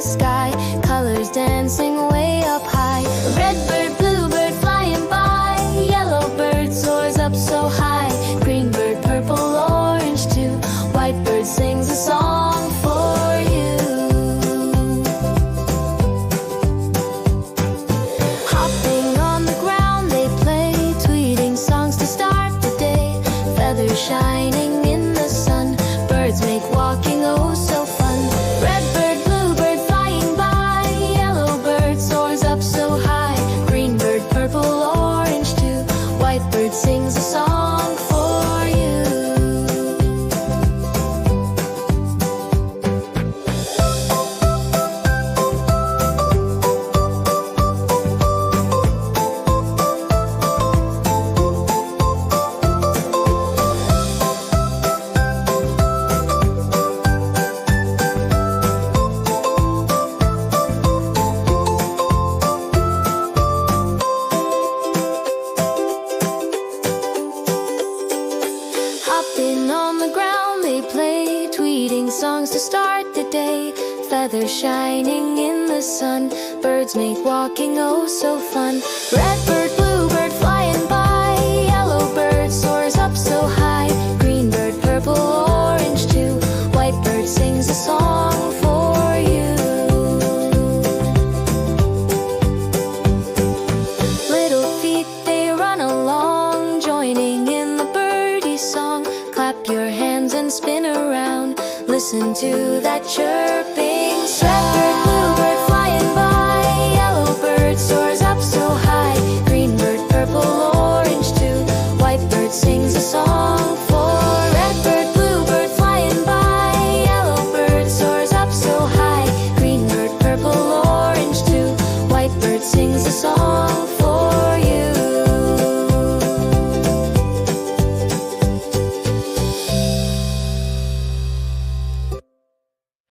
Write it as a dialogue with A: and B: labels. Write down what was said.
A: sky, colors dancing way up high. Red bird, blue bird flying by, yellow bird soars up so high. Green bird, purple, orange too, white bird sings a song for you. Hopping on the ground they play, tweeting songs to start the day. Feathers shining in the sun, birds make walking oh so fun. Red bird, blue bird flying by, yellow bird soars up so high. Green bird, purple, orange too, white bird sings a song for you. Hopping on the ground they play, tweeting songs to start the day. Feathers shining in the sun, birds make walking oh so fun. Red bird, blue bird flying by, yellow bird soars up so high. Green bird, purple, orange too, white bird sings a song for you. Little feet they run along, joining in the birdie song. Clap your hands and spin around, listen to that chirping sound. Red bird, blue bird flying by, yellow bird soars up so high. Green bird, purple, orange too, white bird sings a song